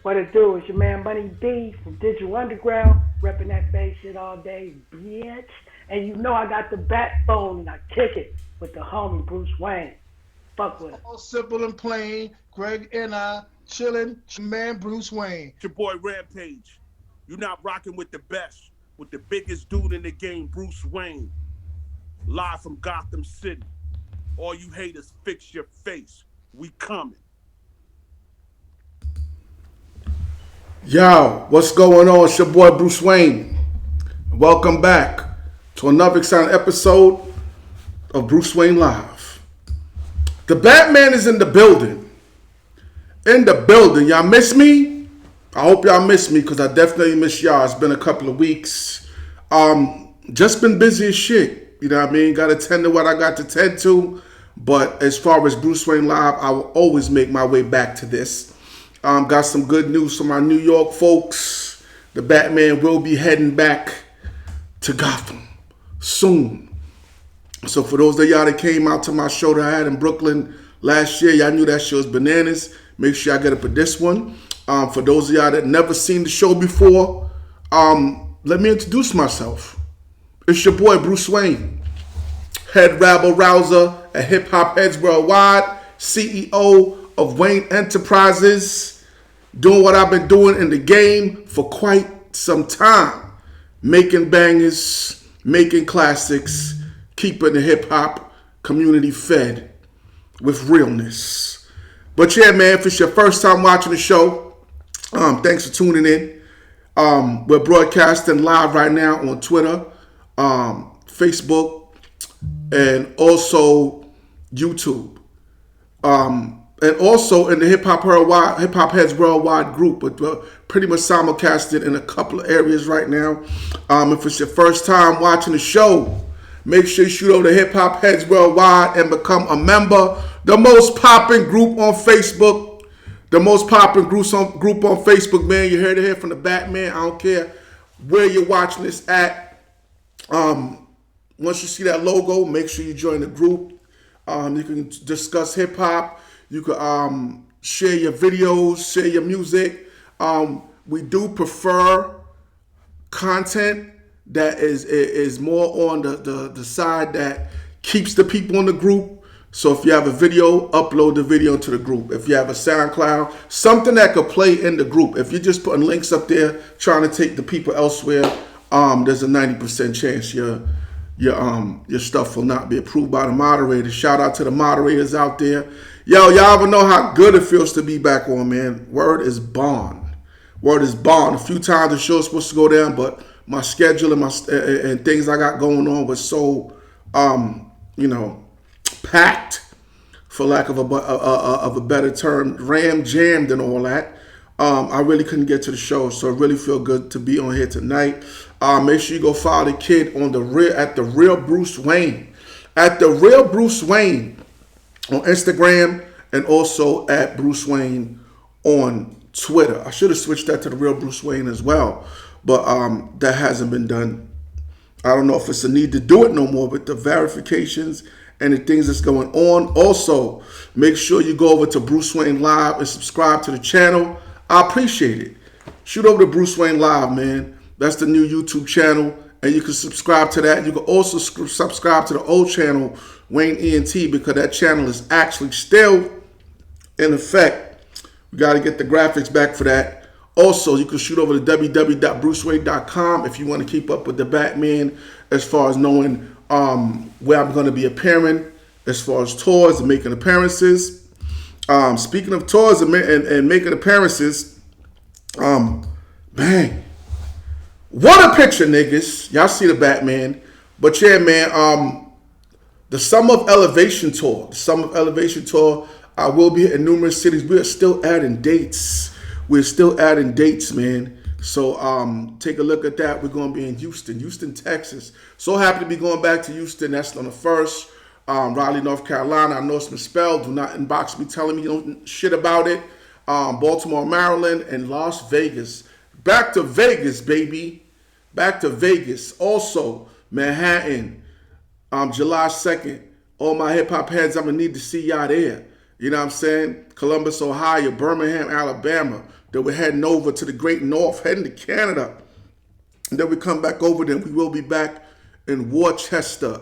What it do? It's your man Money B from Digital Underground, repping that bass shit all day, bitch. And you know I got the backbone and I kick it with the homie Bruce Wayne. Fuck with him. All simple and plain. Greg and I chilling. Man, Bruce Wayne. It's your boy Rampage. You're not rocking with the best, with the biggest dude in the game, Bruce Wayne. Live from Gotham City. All you haters, fix your face. We coming. Yo, what's going on? It's your boy Bruce Wayne. Welcome back to another exciting episode of Bruce Wayne Live. The Batman is in the building. In the building. Y'all miss me? I hope y'all miss me because I definitely miss y'all. It's been a couple of weeks. Just been busy as shit. You know what I mean? Got to tend to what I got to tend to. But as far as Bruce Wayne Live, I will always make my way back to this. Got some good news from our New York folks. The Batman will be heading back to Gotham soon. So for those of y'all that came out to my show that I had in Brooklyn last year, y'all knew that show was bananas. Make sure y'all get up for this one. For those of y'all that never seen the show before, let me introduce myself. It's your boy Bruce Wayne, head rabble rouser at Hip Hop Heads Worldwide, CEO of Wayne Enterprises, doing what I've been doing in the game for quite some time. Making bangers, making classics, keeping the hip hop community fed with realness. But yeah, man, if it's your first time watching the show, thanks for tuning in. We're broadcasting live right now on Twitter, Facebook, and also YouTube. And also in the Hip Hop Heads Worldwide group, but pretty much simulcasted in a couple of areas right now. If it's your first time watching the show, make sure you shoot over to Hip Hop Heads Worldwide and become a member. The most popping group on Facebook. The most popping group on Facebook, man. You heard it here from the Batman. I don't care where you're watching this at. Once you see that logo, make sure you join the group. You can discuss hip hop. You can share your videos, share your music. We do prefer content that is more on the side that keeps the people in the group. So if you have a video, upload the video to the group. If you have a SoundCloud, something that could play in the group. If you're just putting links up there trying to take the people elsewhere, there's a 90% chance your stuff will not be approved by the moderators. Shout out to the moderators out there. Yo, y'all ever know how good it feels to be back on, man? Word is bond. Word is bond. A few times the show was supposed to go down, but my schedule and things I got going on was so, packed, for lack of a better term, jammed and all that. I really couldn't get to the show, so I really feel good to be on here tonight. Make sure you go follow the kid on at the Real Bruce Wayne, at the Real Bruce Wayne on Instagram, and also at Bruce Wayne on Twitter. I should have switched that to the Real Bruce Wayne as well, but that hasn't been done. I don't know if it's a need to do it no more, but the verifications and the things that's going on. Also, make sure you go over to Bruce Wayne Live and subscribe to the channel. I appreciate it. Shoot over to Bruce Wayne Live, man. That's the new YouTube channel, and you can subscribe to that. You can also subscribe to the old channel, Wayne ENT, because that channel is actually still in effect. We got to get the graphics back for that. Also, you can shoot over to www.BruceWayne.com if you want to keep up with the Batman as far as knowing where I'm going to be appearing, as far as tours and making appearances. Speaking of tours and making appearances, bang. What a picture, niggas. Y'all see the Batman. But yeah, man, the Summer of Elevation Tour. I will be in numerous cities. We are still adding dates. Man. So take a look at that. We're going to be in Houston, Texas. So happy to be going back to Houston. That's on the 1st. Raleigh, North Carolina. I know it's misspelled. Do not inbox me telling me you don't shit about it. Baltimore, Maryland, and Las Vegas. Back to Vegas, baby. Back to Vegas. Also, Manhattan, July 2nd. All my hip-hop heads, I'm going to need to see y'all there. You know what I'm saying? Columbus, Ohio, Birmingham, Alabama, Then we're heading over to the Great North, heading to Canada. And then we come back over, then we will be back in Worcester.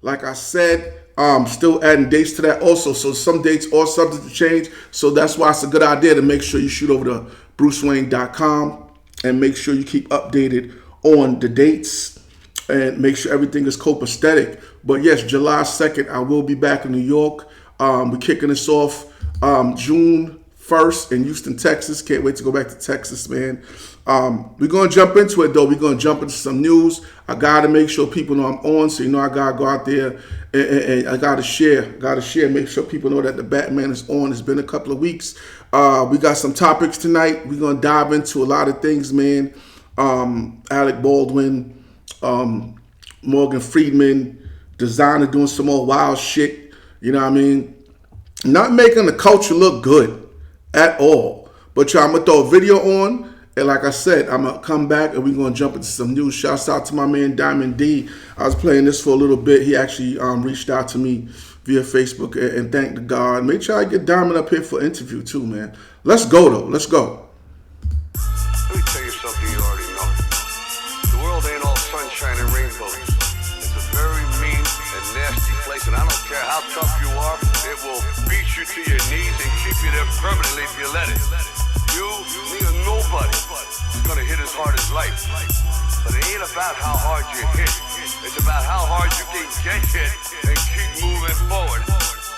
Like I said, still adding dates to that also. So some dates are subject to change. So that's why it's a good idea to make sure you shoot over to BruceWayne.com and make sure you keep updated on the dates and make sure everything is copacetic. But yes, July 2nd, I will be back in New York. We're kicking this off June 1st in Houston, Texas. Can't wait to go back to Texas, man. We're going to jump into it, though. We're going to jump into some news. I got to make sure people know I'm on, so you know I got to go out there and I got to share. Make sure people know that the Batman is on. It's been a couple of weeks. We got some topics tonight. We're going to dive into a lot of things, man. Alec Baldwin, Morgan Freeman, designer doing some more wild shit. You know what I mean? Not making the culture look good at all. But y'all, I'm going to throw a video on. And like I said, I'm going to come back and we're going to jump into some news. Shouts out to my man Diamond D. I was playing this for a little bit. He actually reached out to me via Facebook and thanked the God. Make sure I get Diamond up here for interview too, man. Let's go, though. Let's go. Let me tell you something you already know. The world ain't all sunshine and rainbows. It's a very mean and nasty place, and I don't care how tough you are, it will beat you to your knees and keep you there permanently if you let it. You, me, or nobody is gonna hit as hard as life. But it ain't about how hard you hit. It's about how hard you can get hit and keep moving forward.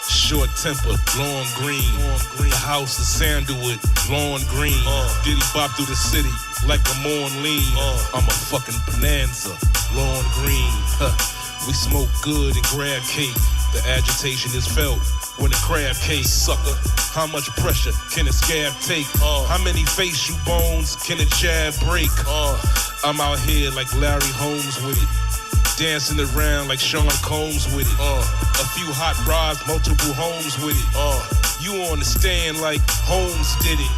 Short temper, lawn green. The house is sandalwood, lawn green. Diddy bop through the city like I'm on lean. I'm a fucking bonanza, lawn green. We smoke good and grab cake. The agitation is felt when the crab case, sucker. How much pressure can a scab take? How many face you bones can a jab break? I'm out here like Larry Holmes with it. Dancing around like Sean Combs with it. A few hot rods, multiple homes with it. You on the stand like Holmes did it.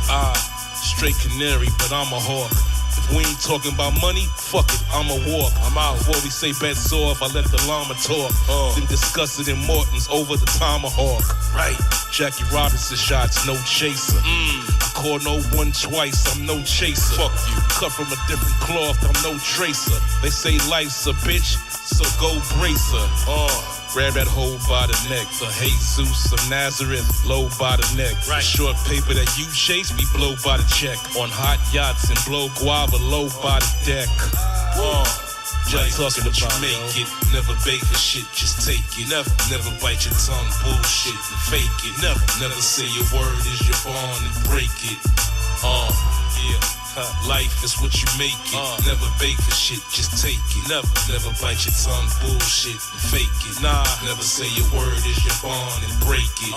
Straight canary, but I'm a hawk. If we ain't talking about money, fuck it, I'ma walk. I'm out. Before we say bets off, I let the llama talk. Then discuss it in Morton's over the tomahawk. Right. Jackie Robinson shots, no chaser. I call no one twice, I'm no chaser. Fuck you. Cut from a different cloth, I'm no tracer. They say life's a bitch, so go brace her. Grab that hoe by the neck. The Jesus of Nazareth, low by the neck. Right. The short paper that you chase, we blow by the check. On hot yachts and blow guava low by the deck. Just talking about you make it. Never beg for shit, just take it. Never bite your tongue, bullshit and fake it. Never say your word is your bond and break it. Life is what you make it. Never beg for shit, just take it. Never bite your tongue, bullshit and fake it. Never say your word is your bond and break it.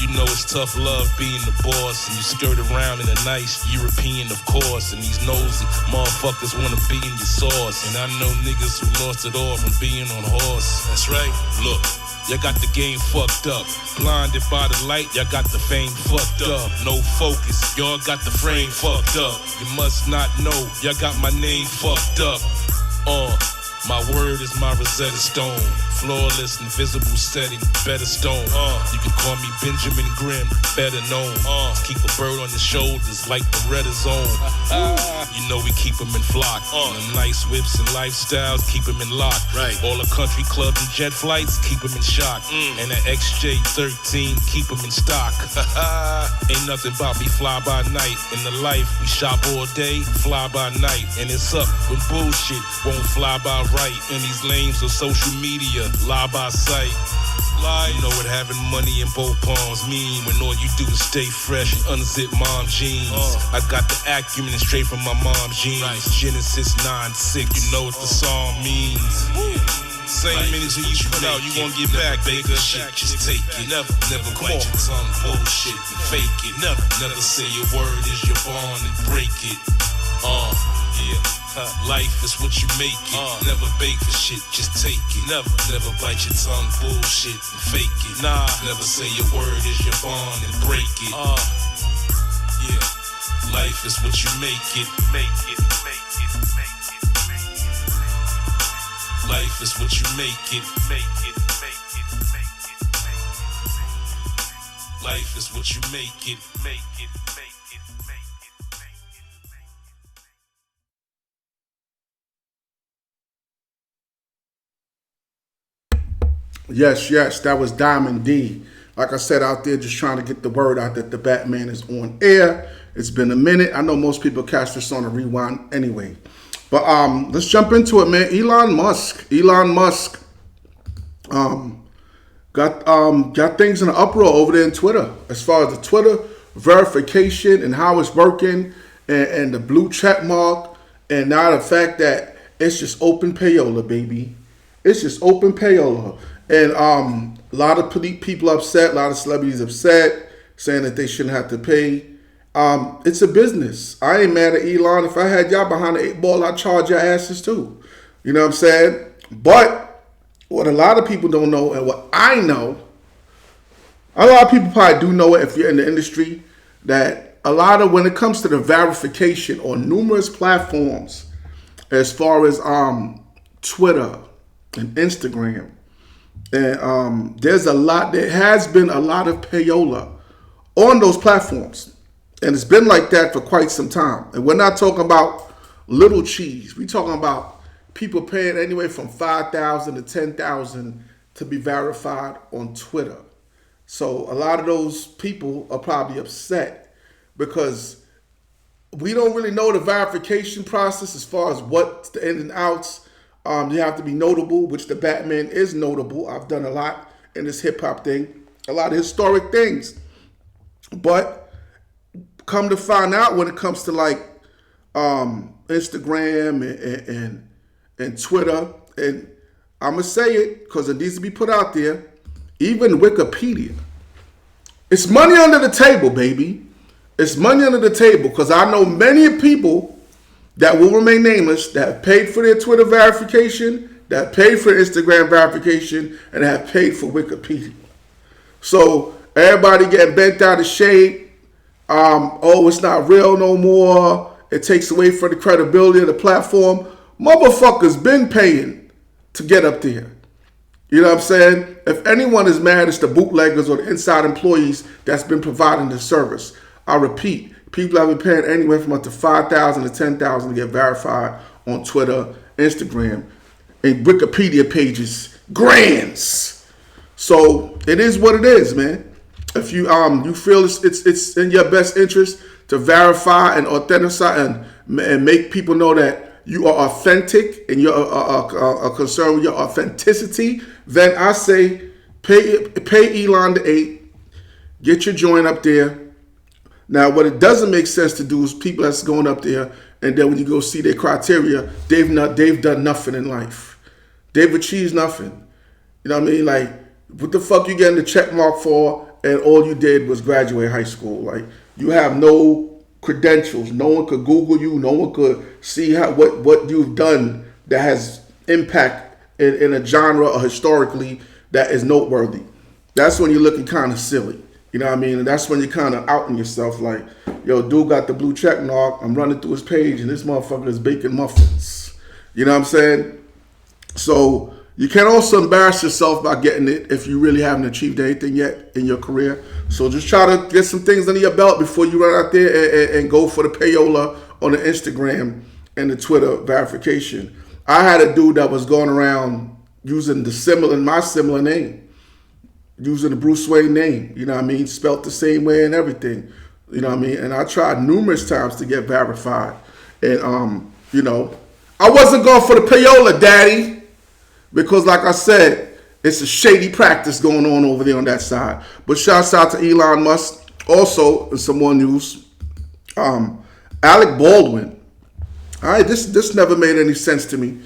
You know it's tough love being the boss, and you skirt around in a nice European, of course. And these nosy motherfuckers wanna be in your sauce. And I know niggas who lost it all from being on horse. That's right. Look, y'all got the game fucked up. Blinded by the light, y'all got the fame fucked up. No focus, y'all got the frame fucked up. You must not know, y'all got my name fucked up. My word is my Rosetta Stone. Flawless, invisible setting, better stone. You can call me Benjamin Grimm, better known. Keep a bird on your shoulders like the Red Zone. You know we keep them in flock. And the nice whips and lifestyles, keep them in lock. Right. All the country clubs and jet flights, keep them in shock. And the XJ13, keep them in stock. Ain't nothing about me fly by night. In the life, we shop all day, fly by night. And it's up when bullshit won't fly by right. And these lames on social media lie by sight. You know what having money in both palms mean when all you do is stay fresh and unzip mom jeans. I got the acumen straight from my mom's genes. Genesis 9:6, you know what the song means. Same energy you put out, you won't get back, nigga. Shit, just take it. Never bite your tongue, bullshit and fake it. Never say your word is your bond and break it. Life is what you make it. Never beg for shit, just take it. Never bite your tongue, bullshit and fake it. Never say your word is your bond and break it. Life is what you make it. Life is what you make it. Life is what you make it. Yes, yes, that was Diamond D. Like I said, out there just trying to get the word out that the Batman is on air. It's been a minute. I know most people catch this on a rewind anyway. But let's jump into it, man. Elon Musk. Got things in an uproar over there in Twitter as far as the Twitter verification and how it's working and the blue check mark and now the fact that it's just open payola, baby. It's just open payola. And a lot of people upset, a lot of celebrities upset, saying that they shouldn't have to pay. It's a business. I ain't mad at Elon. If I had y'all behind the 8 ball, I'd charge your asses too. You know what I'm saying? But what a lot of people don't know, and what I know, a lot of people probably do know it if you're in the industry, that a lot of when it comes to the verification on numerous platforms, as far as Twitter and Instagram, and there has been a lot of payola on those platforms. And it's been like that for quite some time. And we're not talking about little cheese. We're talking about people paying anywhere from $5,000 to $10,000 to be verified on Twitter. So a lot of those people are probably upset because we don't really know the verification process as far as what's the ins and outs. You have to be notable, which the Batman is notable. I've done a lot in this hip hop thing, a lot of historic things. But come to find out, when it comes to like Instagram and Twitter, and I'm gonna say it because it needs to be put out there, even Wikipedia, it's money under the table, baby. It's money under the table because I know many people that will remain nameless that have paid for their Twitter verification, that have paid for Instagram verification, and have paid for Wikipedia. So everybody getting bent out of shape. Oh, it's not real no more. It takes away from the credibility of the platform. Motherfuckers been paying to get up there. You know what I'm saying? If anyone is mad, it's the bootleggers or the inside employees that's been providing the service. I repeat, people have been paying anywhere from up to $5,000 to $10,000 to get verified on Twitter, Instagram, and Wikipedia pages. Grands. So it is what it is, man. If you you feel it's in your best interest to verify and authenticate and make people know that you are authentic and you're concerned with your authenticity, then I say pay Elon the 8, get your joint up there. Now, what it doesn't make sense to do is people that's going up there and then when you go see their criteria, they've done nothing in life. They've achieved nothing. You know what I mean? Like, what the fuck you getting the check mark for? And all you did was graduate high school. Like, you have no credentials. No one could Google you. No one could see what you've done that has impact in a genre or historically that is noteworthy. That's when you're looking kind of silly. You know what I mean? And that's when you're kind of outing yourself. Like, yo, dude got the blue check mark. I'm running through his page and this motherfucker is baking muffins. You know what I'm saying? So you can also embarrass yourself by getting it if you really haven't achieved anything yet in your career. So just try to get some things under your belt before you run out there and go for the payola on the Instagram and the Twitter verification. I had a dude that was going around using my similar name, using the Bruce Wayne name, you know what I mean, spelt the same way and everything, you know what I mean. And I tried numerous times to get verified, and you know, I wasn't going for the payola, daddy. Because like I said, it's a shady practice going on over there on that side. But shouts out to Elon Musk. Also, in some more news, Alec Baldwin. All right, this never made any sense to me.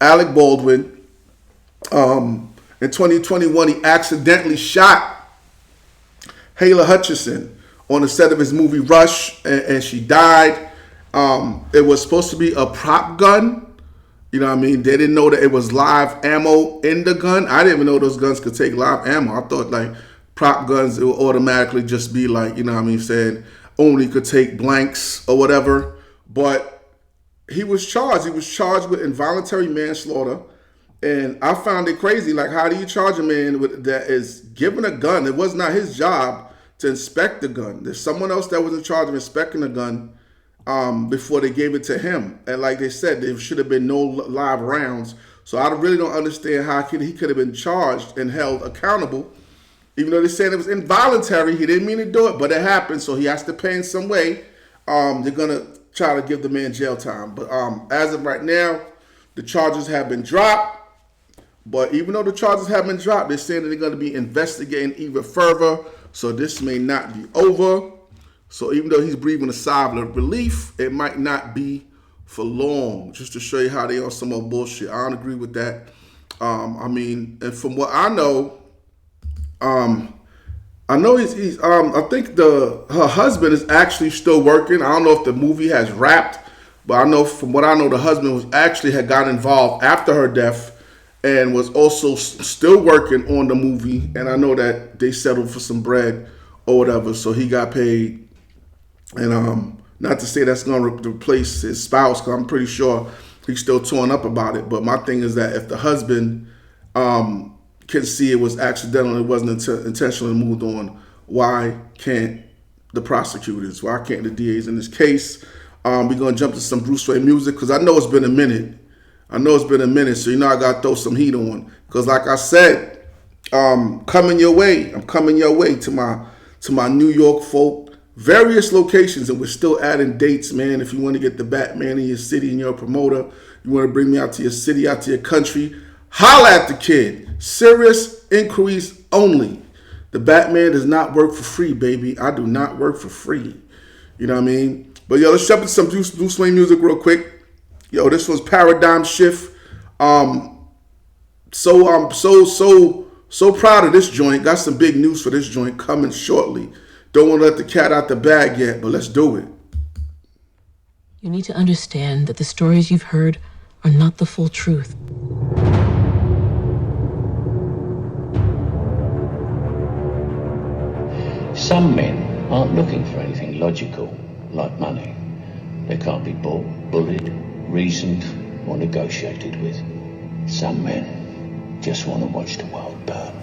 Alec Baldwin, in 2021, he accidentally shot Halyna Hutchison on the set of his movie Rush, and she died. It was supposed to be a prop gun. You know what I mean? They didn't know that it was live ammo in the gun. I didn't even know those guns could take live ammo. I thought like prop guns, it would automatically just be like, you know what I mean, saying only could take blanks or whatever. But he was charged. He was charged with involuntary manslaughter. And I found it crazy. Like, how do you charge a man that is given a gun? It was not his job to inspect the gun. There's someone else that was in charge of inspecting the gun before they gave it to him. And like they said, there should have been no live rounds. So I really don't understand how he could have been charged and held accountable, even though they said it was involuntary. He didn't mean to do it, but it happened, so he has to pay in some way. They're gonna try to give the man jail time. But as of right now, the charges have been dropped. But even though the charges have been dropped, they're saying that they're going to be investigating even further. So this may not be over. So even though he's breathing a sigh of relief, it might not be for long. Just to show you how they on some more bullshit. I don't agree with that. I mean, and from what I know he's I think her husband is actually still working. I don't know if the movie has wrapped, but I know from what I know, the husband had got involved after her death and was also still working on the movie. And I know that they settled for some bread or whatever, so he got paid. And not to say that's going to replace his spouse, because I'm pretty sure he's still torn up about it. But my thing is that if the husband can see it was accidental, it wasn't intentionally moved on, why can't the prosecutors, why can't the DAs in this case? We're going to jump to some Bruce Wayne music, because I know it's been a minute. So I got to throw some heat on. Because like I said, coming your way to my New York folk, various locations, and we're still adding dates, man. If you want to get the Batman in your city and you're a promoter, you want to bring me out to your city, out to your country, holla at the kid. Serious inquiries only. The Batman does not work for free, baby. I do not work for free. You know what I mean? But yo, let's jump into some Bruce Wayne music real quick. Yo, this was Paradigm Shift. So proud of this joint. Got some big news for this joint coming shortly. Don't want to let the cat out the bag yet, but let's do it. You need to understand that the stories you've heard are not the full truth. Some men aren't looking for anything logical, like money. They can't be bought, bullied, reasoned, or negotiated with. Some men just want to watch the world burn.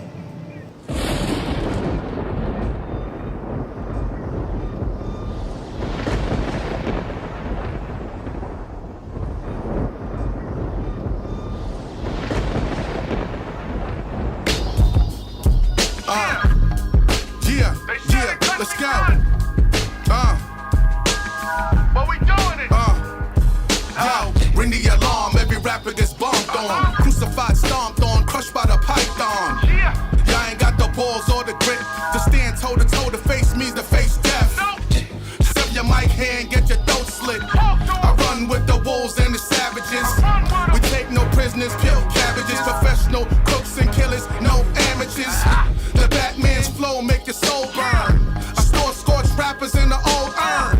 Let's go. What we doing it? Yo, ring the alarm. Every rapper gets bombed on, crucified, stomped on, crushed by the python. Y'all ain't got the balls or the grit to stand toe to toe to face me, to face death. Step your mic hand, get your throat slit. I run with the wolves and the savages. We take no prisoners, kill cabbages. Professional cooks and killers, no amateurs. The Batman's flow make your soul burn. Scorched rappers in the old urn.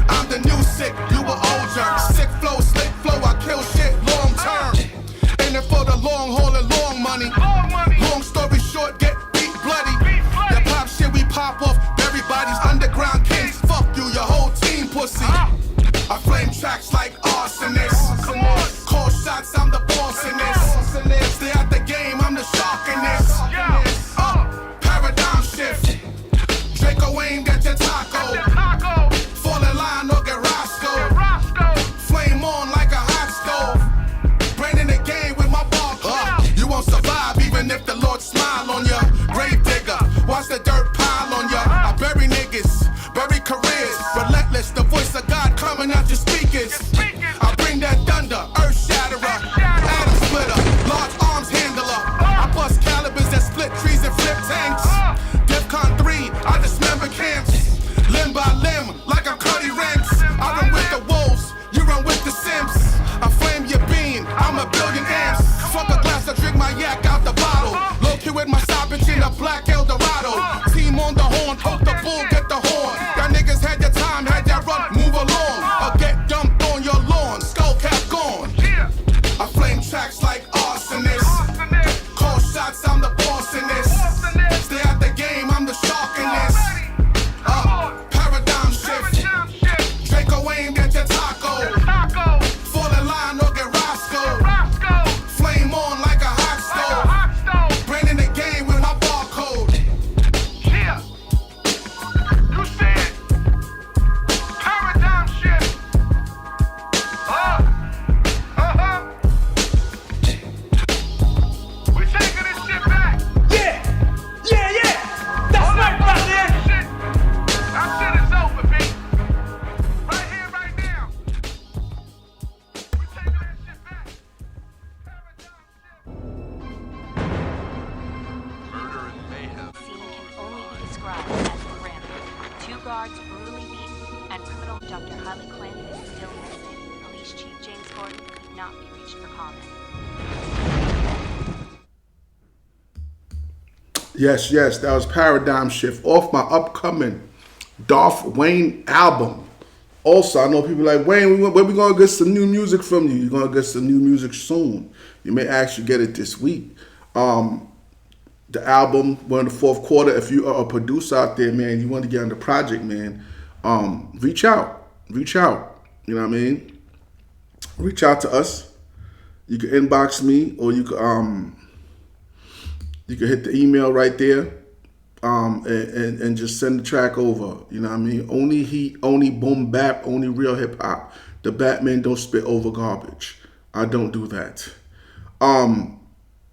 I'm the new sick, you a old jerk. Sick flow, slick flow, I kill shit long term. Ain't it for the long haul and long money. Long story short, get beat bloody. Your pop shit, we pop off. Everybody's underground kings. Fuck you, your whole team pussy. I flame tracks like arsonists. Call shots, I'm the boss in this. Stay out the game, I'm the shark in this. Paradigm shift. Wane, get your taco. Fall in line or get Roscoe. Flame on like a hot stove. Branding the game with my barcode. You won't survive even if the Lord smile on ya. Grave digger, watch the dirt pile on ya. I bury niggas, bury careers. Relentless, the voice of God coming out your speakers. I bring that thunder, earth shatterer, atom splitter, large arms handler. I bust calibers that split trees and flip tanks. DEFCON 3, I dismember camps, limb by limb, like I'm Cuddy Ranks. I run with the wolves, you run with the Sims. I flame your bean, I'm a billion amps. Fuck a glass, I drink my yak out the bottle. Low key with my side bitch in a black Eldorado. Team on the horn, poke the bull, get the horn. Y'all niggas had your time, had y'all run, move along. Or get dumped on your lawn, skull cap gone. I flame tracks like arsonists. Call shots, I'm the boss in this. Stay out the game, I'm the shark in this. Paradigm shift. Draco Wayne, get your taco. Fall in line or get Roscoe. Flame on like a hot stove. Branding the game with my barcode. guards brutally beaten, and criminal Dr. Harley Quinn is still missing. Police Chief James Gordon could not be reached for comment. Yes, that was Paradigm Shift off my upcoming Darth Wane album. Also, I know people like, Wayne, when we going to get some new music from you? You're going to get some new music soon. You may actually get it this week. The album, we're in the fourth quarter. If you are a producer out there, man, you want to get on the project, man, reach out. You know what I mean? Reach out to us. You can inbox me, or you can hit the email right there, and just send the track over. You know what I mean? Only heat, only boom bap, only real hip hop. The Batman don't spit over garbage. I don't do that.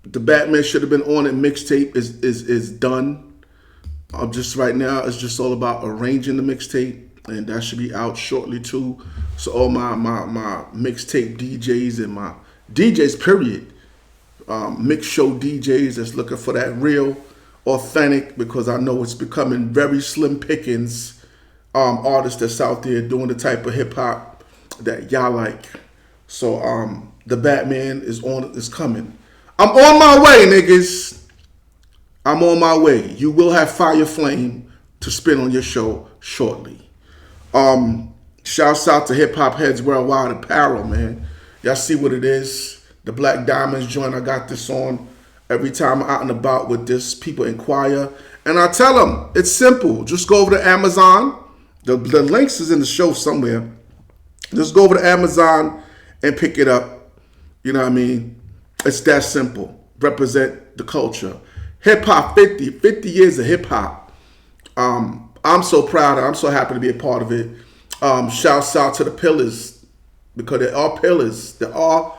The Batman should have been on it. Mixtape is done. Just right now, it's just all about arranging the mixtape, and that should be out shortly too. So all my mixtape DJs and my DJs, period, mix show DJs that's looking for that real, authentic, because I know it's becoming very slim pickings artists that's out there doing the type of hip hop that y'all like. So the Batman is coming. I'm on my way, niggas. I'm on my way. You will have Fire Flame to spin on your show shortly. Shouts out to Hip Hop Heads Worldwide Apparel, man. Y'all see what it is. The Black Diamonds joint, I got this on every time I'm out and about with this. People inquire. And I tell them, it's simple. Just go over to Amazon. The links is in the show somewhere. Just go over to Amazon and pick it up. You know what I mean? It's that simple. Represent the culture. Hip hop 50 years of hip hop. I'm so proud. I'm so happy to be a part of it. Shouts out to the pillars, because they are pillars. They are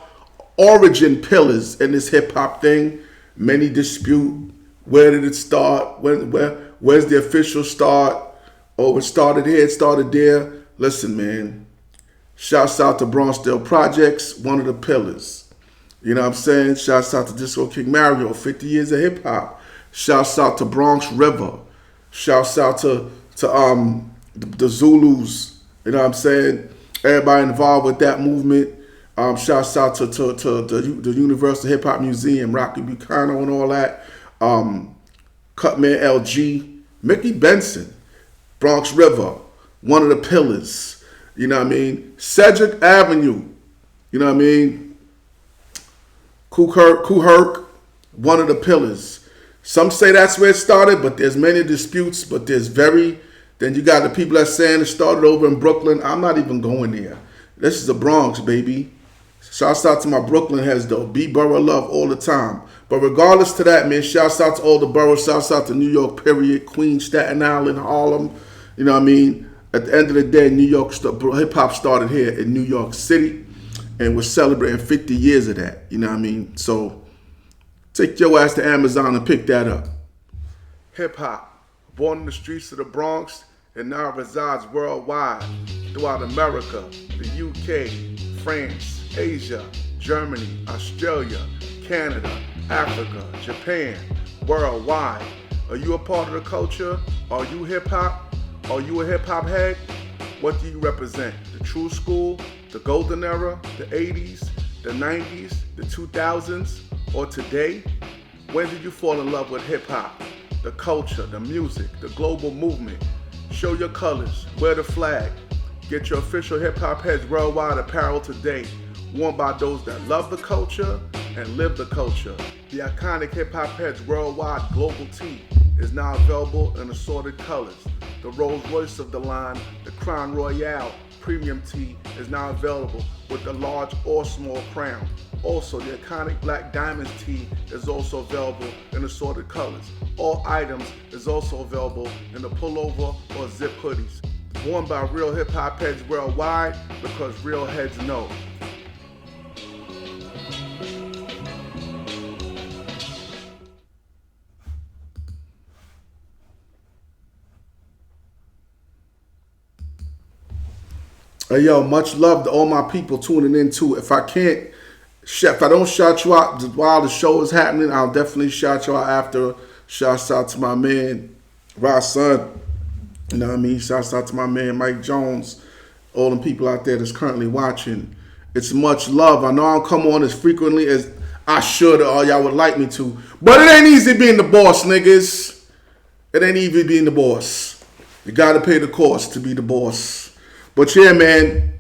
origin pillars in this hip hop thing. Many dispute, where did it start? Where's the official start? Oh, it started here, it started there. Listen, man. Shouts out to Bronxdale Projects, one of the pillars. You know what I'm saying? Shouts out to Disco King Mario, 50 years of hip hop. Shouts out to Bronx River. Shouts out to the Zulus. You know what I'm saying? Everybody involved with that movement. Shouts out to the Universal Hip Hop Museum, Rocky Bucano and all that. Cutman LG, Mickey Benson, Bronx River, one of the pillars. You know what I mean? Cedric Avenue. You know what I mean? Kuherk, one of the pillars. Some say that's where it started, but there's many disputes, but then you got the people that's saying it started over in Brooklyn. I'm not even going there. This is the Bronx, baby. Shouts out to my Brooklyn heads, though. Be borough love all the time. But regardless to that, man, shouts out to all the boroughs. Shouts out to New York, period. Queens, Staten Island, Harlem. You know what I mean? At the end of the day, New York, hip-hop started here in New York City. And we're celebrating 50 years of that. You know what I mean? So take your ass to Amazon and pick that up. Hip-hop, born in the streets of the Bronx, and now resides worldwide, throughout America, the UK, France, Asia, Germany, Australia, Canada, Africa, Japan, worldwide. Are you a part of the culture? Are you hip-hop? Are you a hip-hop head? What do you represent? The true school, the golden era, the 80s, the 90s, the 2000s, or today? When did you fall in love with hip-hop? The culture, the music, the global movement. Show your colors, wear the flag. Get your official hip-hop heads worldwide apparel today, worn by those that love the culture and live the culture. The iconic hip-hop heads worldwide global tee is now available in assorted colors. The Rolls Royce of the line, the Crown Royale premium tee is now available with the large or small crown. Also, the iconic Black Diamonds tee is also available in assorted colors. All items is also available in the pullover or zip hoodies. Worn by real hip hop heads worldwide, because real heads know. Hey yo, much love to all my people tuning in too. If I don't shout you out while the show is happening, I'll definitely shout you out after. Shouts out to my man, Rason. You know what I mean? Shouts out to my man Mike Jones, all them people out there that's currently watching. It's much love. I know I don't come on as frequently as I should or y'all would like me to, but it ain't easy being the boss, niggas. It ain't easy being the boss. You gotta pay the cost to be the boss. But yeah, man,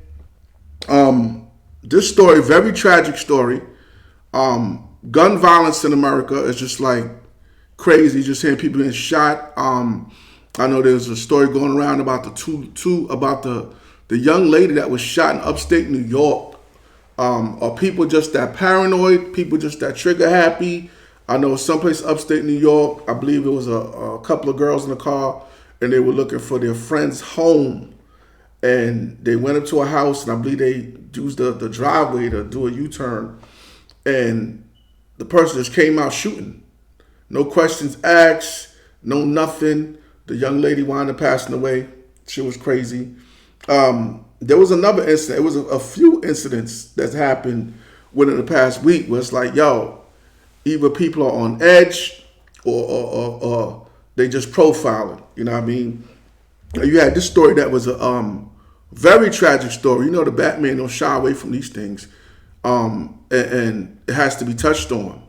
this story, very tragic story. Gun violence in America is just like crazy. Just hearing people getting shot. I know there's a story going around about the young lady that was shot in upstate New York. Are people just that paranoid? People just that trigger happy? I know someplace upstate New York, I believe it was a couple of girls in the car, and they were looking for their friend's home. And they went up to a house, and I believe they used the driveway to do a U-turn. And the person just came out shooting. No questions asked, no nothing. The young lady wound up passing away. She was crazy. There was another incident. It was a few incidents that's happened within the past week where it's like, yo, either people are on edge or they just profiling. You know what I mean? You had this story that was a very tragic story. You know, the Batman don't shy away from these things. And it has to be touched on.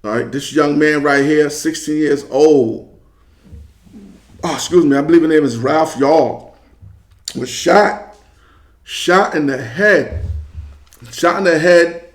All right, this young man right here, 16 years old. Oh, excuse me, I believe his name is Ralph Yall. Was shot in the head. Shot in the head.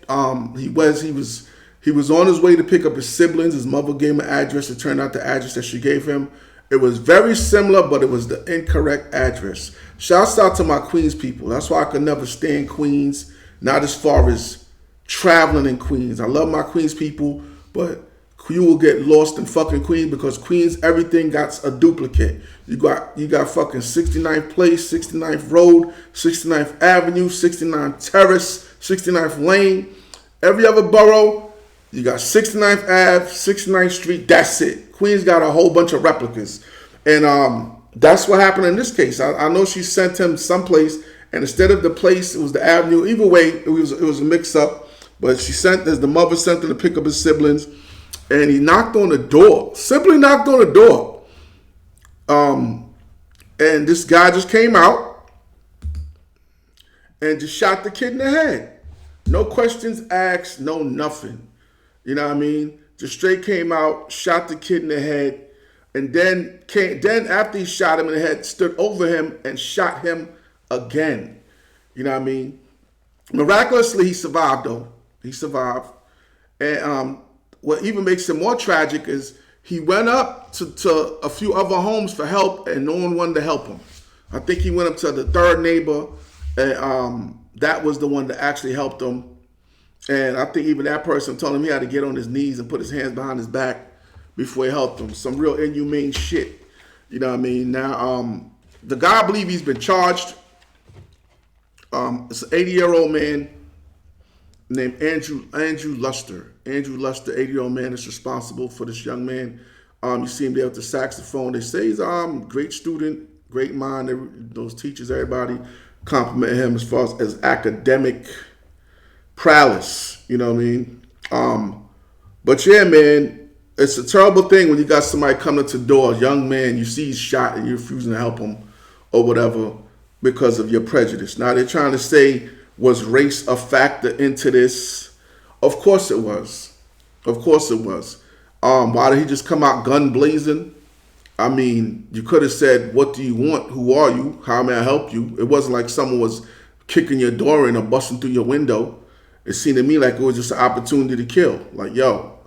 He was on his way to pick up his siblings. His mother gave him an address. It turned out the address that she gave him, it was very similar, but it was the incorrect address. Shouts out to my Queens people. That's why I could never stand Queens. Not as far as traveling in Queens. I love my Queens people, but you will get lost in fucking Queens because Queens, everything got a duplicate. You got fucking 69th Place, 69th Road, 69th Avenue, 69th Terrace, 69th Lane. Every other borough, you got 69th Ave, 69th Street. That's it. Queens got a whole bunch of replicas. And that's what happened in this case. I know she sent him someplace, and instead of the place, it was the avenue. Either way, it was a mix-up. But the mother sent him to pick up his siblings. And he knocked on the door, simply knocked on the door. And this guy just came out and just shot the kid in the head. No questions asked, no nothing. You know what I mean? Just straight came out, shot the kid in the head, and then after he shot him in the head, stood over him and shot him again. You know what I mean? Miraculously, he survived though. He survived. And what even makes it more tragic is he went up to a few other homes for help, and no one wanted to help him. I think he went up to the third neighbor, and that was the one that actually helped him. And I think even that person told him he had to get on his knees and put his hands behind his back before he helped him. Some real inhumane shit. You know what I mean? Now, the guy, I believe he's been charged. It's an 80-year-old man named Andrew Luster. Andrew Luster, 80-year-old man, is responsible for this young man. You see him there with the saxophone. They say he's a great student, great mind. Those teachers, everybody compliment him as far as academic prowess. You know what I mean? But yeah, man, it's a terrible thing when you got somebody coming to the door, a young man, you see he's shot and you're refusing to help him or whatever because of your prejudice. Now they're trying to say, was race a factor into this? Of course it was. Of course it was. Why did he just come out gun blazing? I mean, you could have said, what do you want? Who are you? How may I help you? It wasn't like someone was kicking your door in or busting through your window. It seemed to me like it was just an opportunity to kill. Like, yo,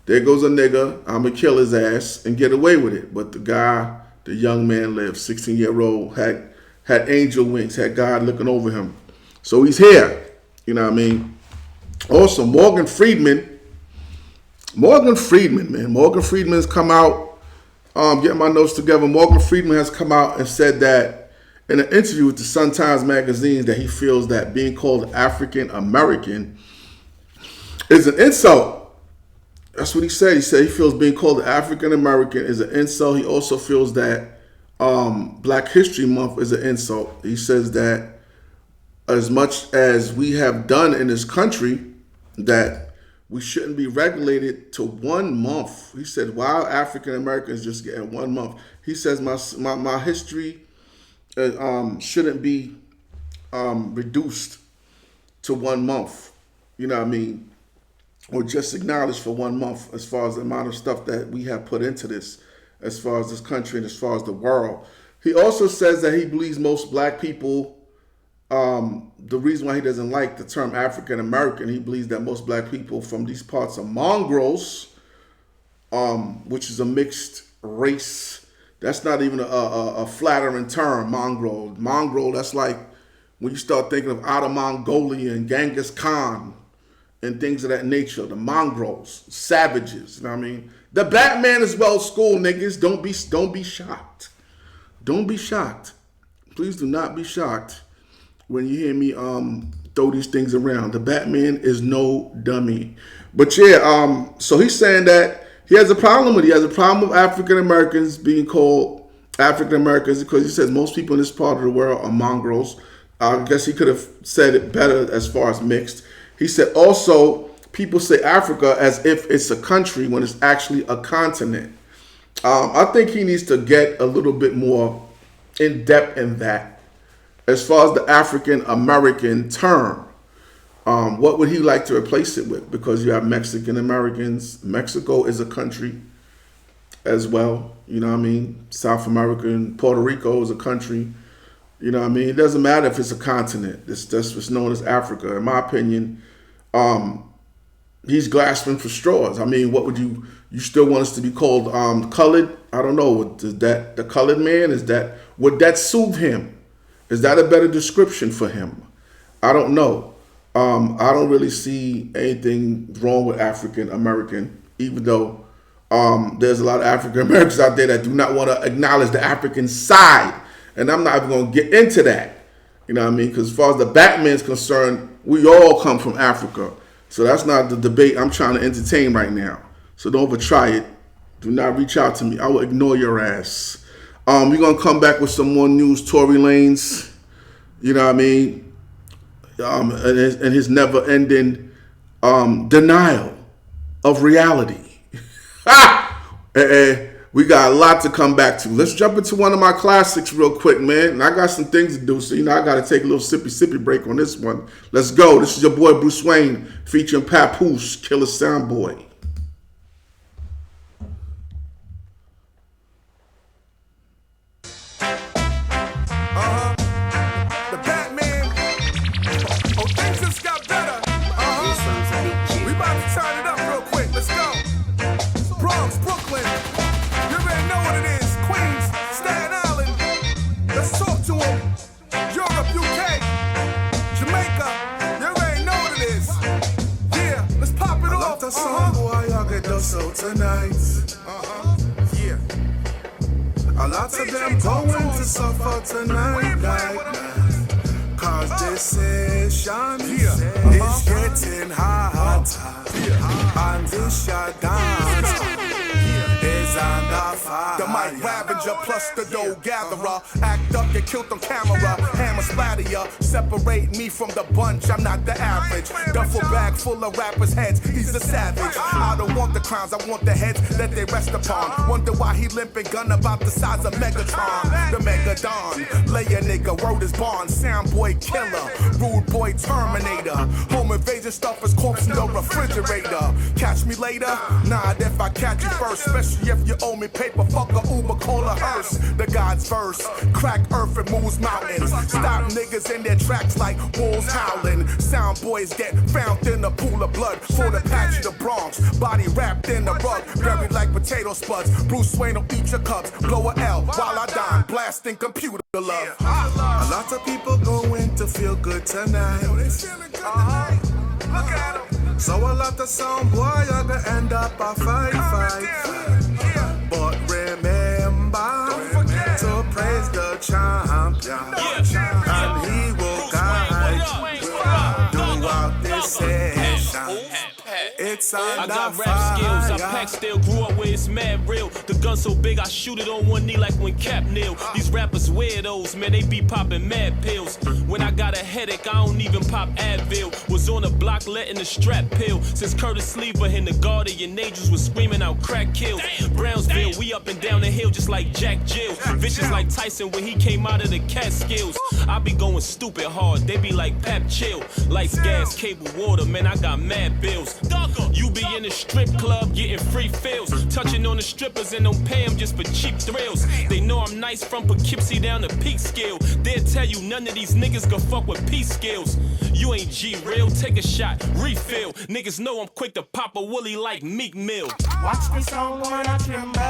there goes a nigga. I'm going to kill his ass and get away with it. But the young man lived, 16-year-old, had angel wings, had God looking over him. So he's here. You know what I mean? Also, Morgan Freeman, man. Morgan Freeman has come out, getting my notes together. Morgan Freeman has come out and said that in an interview with the Sun-Times magazine that he feels that being called African American is an insult. That's what he said. He said he feels being called African American is an insult. He also feels that Black History Month is an insult. He says that as much as we have done in this country, that we shouldn't be regulated to 1 month. He said, why African Americans just getting 1 month? He says my history shouldn't be reduced to 1 month. You know what I mean? Or just acknowledged for 1 month as far as the amount of stuff that we have put into this, as far as this country and as far as the world. He also says that he believes most black people, the reason why he doesn't like the term African American, he believes that most black people from these parts are mongrels, which is a mixed race. That's not even a flattering term, mongrel. Mongrel, that's like when you start thinking of Outer Mongolia and Genghis Khan and things of that nature, the mongrels, savages, you know what I mean? The Batman is well schooled, niggas. Don't be shocked. Don't be shocked. Please do not be shocked when you hear me throw these things around. The Batman is no dummy. But yeah, so he's saying that he has a problem with it. He has a problem with African Americans being called African Americans because he says most people in this part of the world are mongrels. I guess he could have said it better as far as mixed. He said also people say Africa as if it's a country when it's actually a continent. I think he needs to get a little bit more in depth in that. As far as the African American term, what would he like to replace it with? Because you have Mexican Americans. Mexico is a country as well. You know what I mean? South America and Puerto Rico is a country. You know what I mean? It doesn't matter if it's a continent. That's what's known as Africa. In my opinion, he's grasping for straws. I mean, what would you still want us to be called colored? I don't know. Is that the colored man? Would that soothe him? Is that a better description for him? I don't know. I don't really see anything wrong with African American, even though there's a lot of African Americans out there that do not want to acknowledge the African side. And I'm not even going to get into that. You know what I mean? Because as far as the Batman is concerned, we all come from Africa. So that's not the debate I'm trying to entertain right now. So don't ever try it. Do not reach out to me. I will ignore your ass. We're going to come back with some more news. Tory Lanez, you know what I mean? And his never-ending denial of reality. We got a lot to come back to. Let's jump into one of my classics real quick, man. And I got some things to do, so I got to take a little sippy break on this one. Let's go. This is your boy Bruce Wayne featuring Papoose, Killer Soundboy. The Batman. Oh, things just got better. We about to turn it up real quick. Let's go. Bronx, Brooklyn. You already know what it is. Queens, Staten Island. Let's talk to them. Europe, UK, Jamaica. You already know what it is. Yeah, let's pop it off. The song, boy, y'all get done so tonight. Yeah. A lot of them going to suffer tonight. Cause this session is getting hotter. And this your dance is under fire. The mic ravager plus the dough gatherer. Act up, get killed on camera. Hammer splatter ya. Separate me from the bunch, I'm not the average. Duffel bag full of rappers' heads, he's a savage. I don't want the crowns, I want the heads that they rest upon. Wonder why he limping, gun about the size of Megatron. The Megadon, lay a nigga, wrote his bond. Sound boy killer, rude boy terminator. Home invasion stuff is corpse in the refrigerator. Catch me later? Nah, if I catch you first. Especially if you owe me paper, fuck a Uber, call a hearse. The God's verse, crack earth and moves mountains. Stop niggas in their tracks like wolves howling. Sound boys get found in a pool of blood for the patch of the Bronx. Body wrapped in a rug, buried like potato spuds. Bruce Wayne will eat your cups, blow a L while I dine, blasting computer love. A lot of people going to feel good tonight. Look at 'em. So a lot of sound boy are gonna end up a fight. But remember to praise the champion, and he will guide you throughout this session. It's an I got rap skills, I pack still, grew up where it's mad real. The gun so big, I shoot it on one knee like when Cap kneel. These rappers weirdos, man, they be popping mad pills. When I got a headache, I don't even pop Advil. Was on the block letting the strap pill. Since Curtis Lever and the Guardian Angels was screaming out crack kills. Brownsville, we up and down the hill just like Jack Jill. Vicious like Tyson when he came out of the Catskills. I be going stupid hard, they be like Pap chill. Lights, gas, cable, water, man, I got mad bills. You be in the strip club getting free fills. Touching on the strippers and don't pay them just for cheap thrills. They know I'm nice from Poughkeepsie down to Peekskill. They'll tell you none of these niggas can fuck with peace skills. You ain't G-real, take a shot, refill. Niggas know I'm quick to pop a woolly like Meek Mill. Watch this song when I tremble.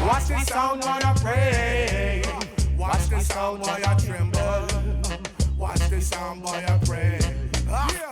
Watch this song when I pray. Watch this song while I tremble. Watch this song while I pray.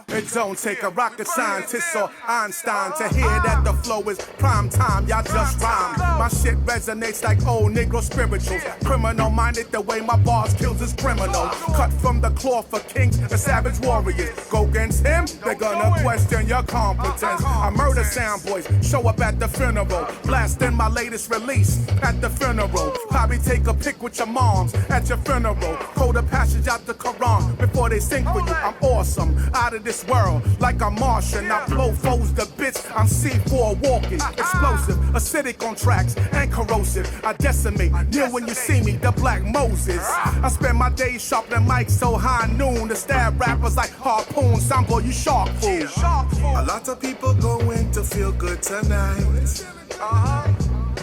It don't take a rocket scientist or Einstein to hear that the flow is prime time. Y'all just rhyme. My shit resonates like old Negro spirituals. Criminal minded the way my bars kills is criminal. Cut from the cloth for kings and savage warriors. Go against him, they're gonna question your competence. I murder sound boys, show up at the funeral. Blasting my latest release at the funeral. Probably take a pic with your moms at your funeral. Quote a passage out the Quran before they sing for you. I'm awesome, out of this world, like a Martian. I blow foes the bitch, I'm C4 walking. Explosive, acidic on tracks, and corrosive. I decimate, near when you see me, the Black Moses. I spend my days sharpening mics so high noon to stab rappers like harpoon. Sample, you shark fool. A lot of people going to feel good tonight.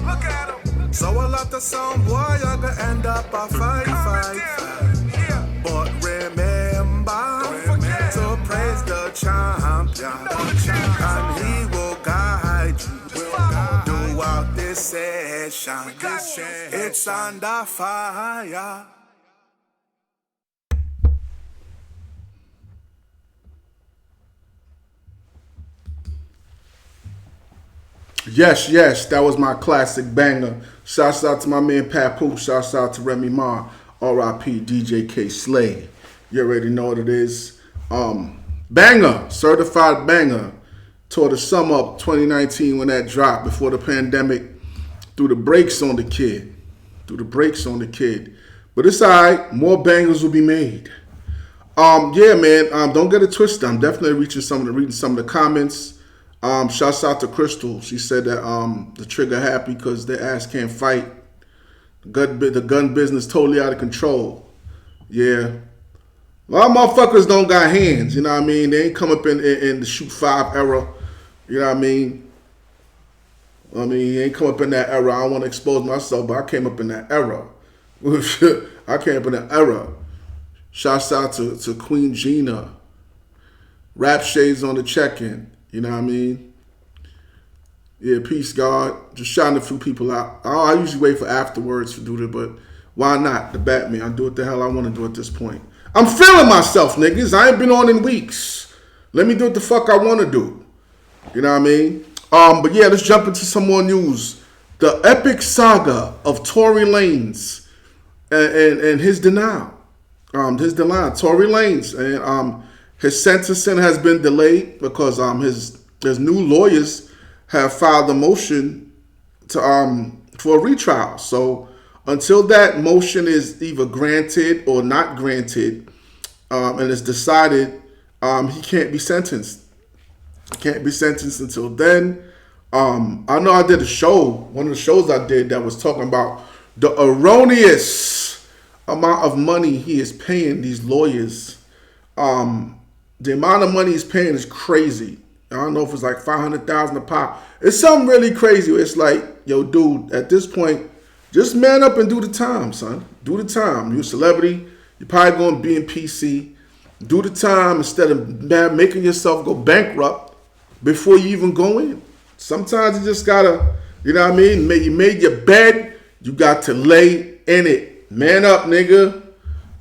Look at them. So a lot of some boy are gonna end up a fight. But remember to praise the champion, and he will guide you throughout this session. It's under fire. Yes, that was my classic banger. Shouts out to my man Papoose. Shouts out to Remy Ma. R.I.P. DJ K Slay. You already know what it is. Banger, certified banger. Tore the sum up 2019 when that dropped before the pandemic. Threw the brakes on the kid. But it's alright. More bangers will be made. Yeah, man. Don't get it twisted. I'm definitely reading some of the comments. Shouts out to Crystal. She said that the trigger happy because their ass can't fight. The gun business totally out of control. Yeah. A lot of motherfuckers don't got hands, you know what I mean? They ain't come up in the shoot 5 era. You know what I mean? He ain't come up in that era. I don't want to expose myself, but I came up in that era. Shouts out to Queen Gina. Rap Shades on the check-in. You know what I mean? Yeah, peace, God. Just shouting a few people out. I usually wait for afterwards to do that, but why not? The Batman. I do what the hell I want to do at this point. I'm feeling myself, niggas. I ain't been on in weeks. Let me do what the fuck I want to do. You know what I mean? But yeah, let's jump into some more news. The epic saga of Tory Lanez and his denial. Tory Lanez. And his sentencing has been delayed because his new lawyers have filed a motion to for a retrial. So until that motion is either granted or not granted, and it's decided, he can't be sentenced. He can't be sentenced until then. I know I did a show, one of the shows I did that was talking about the erroneous amount of money he is paying these lawyers. The amount of money he's paying is crazy. I don't know if it's like $500,000 a pop. It's something really crazy. It's like, yo, dude, at this point, just man up and do the time, son. Do the time. You're a celebrity. You're probably going to be in PC. Do the time instead of making yourself go bankrupt before you even go in. Sometimes you just got to, you know what I mean? You made your bed. You got to lay in it. Man up, nigga.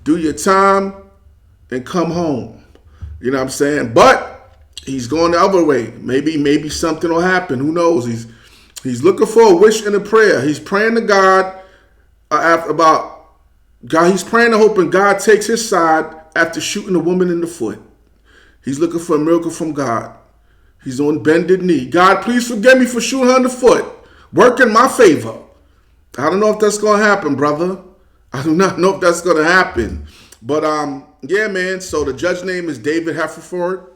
Do your time and come home. You know what I'm saying? But he's going the other way. Maybe something will happen. Who knows? He's looking for a wish and a prayer. He's praying to God about God. He's praying and hoping God takes his side after shooting a woman in the foot. He's looking for a miracle from God. He's on bended knee. God, please forgive me for shooting her in the foot. Work in my favor. I don't know if that's going to happen, brother. I do not know if that's going to happen. But, yeah, man. So the judge's name is David Hefferford.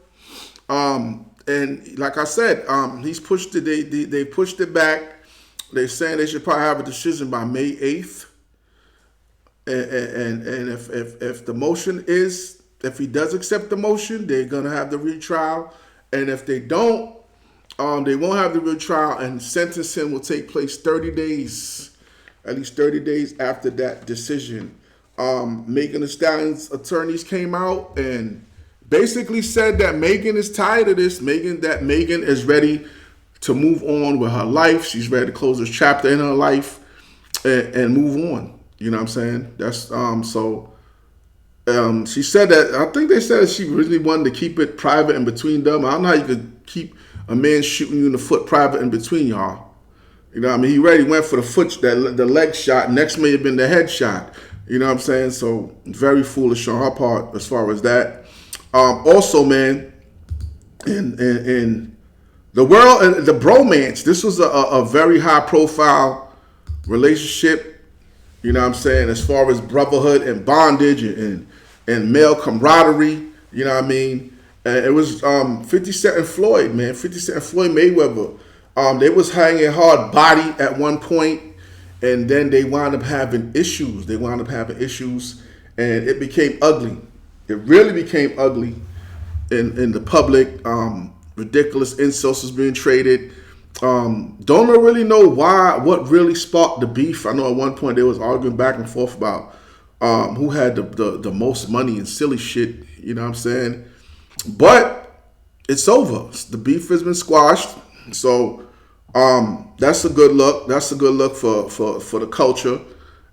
And like I said, he's pushed it. They pushed it back. They're saying they should probably have a decision by May 8th. And if the motion is, if he does accept the motion, they're going to have the retrial. And if they don't, they won't have the retrial, and sentencing will take place 30 days, at least 30 days after that decision. Megan Thee Stallion's attorneys came out and basically said that Megan is tired of this. Megan is ready to move on with her life. She's ready to close this chapter in her life and move on. You know what I'm saying? That's she said that, I think they said she really wanted to keep it private in between them. I don't know how you could keep a man shooting you in the foot private in between y'all. You know what I mean? He already went for the leg shot. Next may have been the head shot. You know what I'm saying? So very foolish on her part as far as that. Also, man, in the world, the bromance, this was a very high profile relationship. You know what I'm saying? As far as brotherhood and bondage and male camaraderie, you know what I mean? It was 50 Cent and Floyd, man. 50 Cent and Floyd Mayweather. They was hanging hard body at one point, and then they wound up having issues. And it became ugly. It really became ugly in the public. Ridiculous insults was being traded. Don't really know what really sparked the beef. I know at one point they was arguing back and forth about who had the most money and silly shit, you know what I'm saying? But it's over. The beef has been squashed. So that's a good look. That's a good look for the culture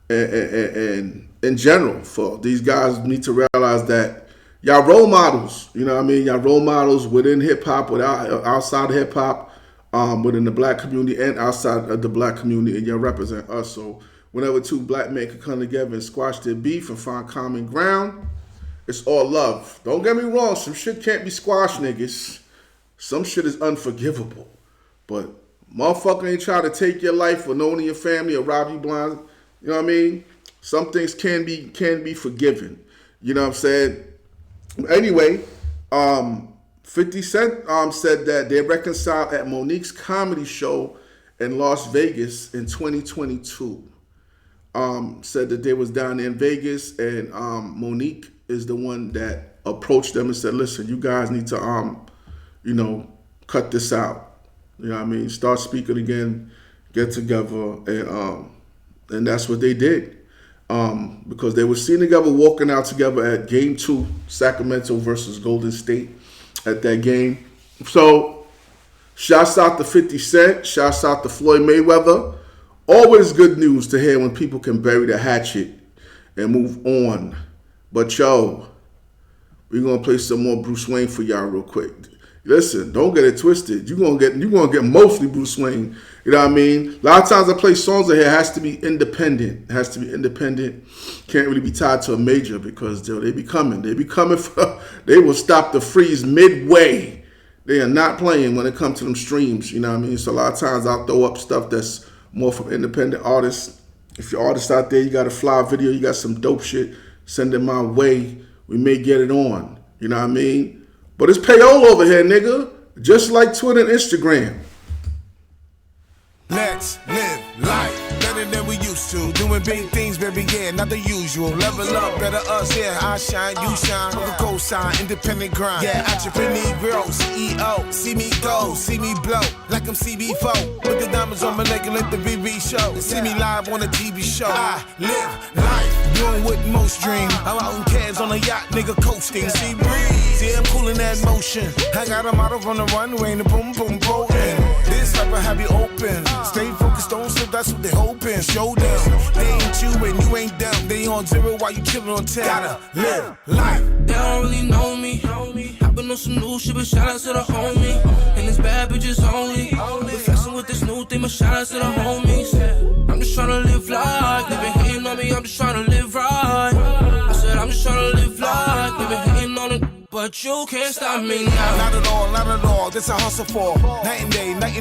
and in general. For these guys need to realize that y'all role models, you know what I mean? Y'all role models within hip hop, outside of hip hop, within the black community and outside of the black community, and y'all represent us. So whenever two black men can come together and squash their beef and find common ground, it's all love. Don't get me wrong, some shit can't be squashed, niggas. Some shit is unforgivable. But motherfucker ain't try to take your life or no one in your family or rob you blind. You know what I mean? Some things can be forgiven. You know what I'm saying? Anyway, 50 Cent said that they reconciled at Monique's comedy show in Las Vegas in 2022. Said that they was down there in Vegas, and Monique is the one that approached them and said, listen, you guys need to, cut this out. You know what I mean? Start speaking again, get together, and that's what they did. Because they were seen together, walking out together at Game 2, Sacramento versus Golden State at that game. So, shouts out to 50 Cent, shouts out to Floyd Mayweather. Always good news to hear when people can bury the hatchet and move on. But yo, we're gonna play some more Bruce Wayne for y'all real quick. Listen, don't get it twisted. You're gonna get mostly Bruce Wayne. You know what I mean? A lot of times I play songs that it has to be independent. It has to be independent. Can't really be tied to a major because they be coming. They will stop the freeze midway. They are not playing when it comes to them streams. You know what I mean? So a lot of times I'll throw up stuff that's more from independent artists. If you're artists out there, you got a fly video, you got some dope shit, send it my way. We may get it on. You know what I mean? But it's payola over here, nigga. Just like Twitter and Instagram. Let's live life better than we used to. Doing big things, baby, yeah, not the usual. Level up, better us, yeah. I shine, you shine. Coca co-sign, independent grind. Yeah, entrepreneur, CEO. See me go, see me blow. Like I'm CB4. Put the diamonds on my leg and let the BB show. See me live on a TV show. I live life, doing what most dream. I'm out in cabs on a yacht, nigga coasting. See breeze, yeah, I'm cool in that motion. I got a model on the runway and the boom boom broken. This type of have you open. Stay focused, don't slip, that's what they hoping. Show them, they ain't you and you ain't them. They on zero while you chillin' on 10. Gotta live life. They don't really know me. Hoppin' on some new shit, but shout out to the homie. And it's bad bitches only. We're flexing with this new thing, but shout out to the homies. I'm just tryna live life. They been hating on me, I'm just tryna live right. I said I'm just tryna live life. They been hating on it, but but you can't stop me now. Not at all, not at all. This a hustle for night and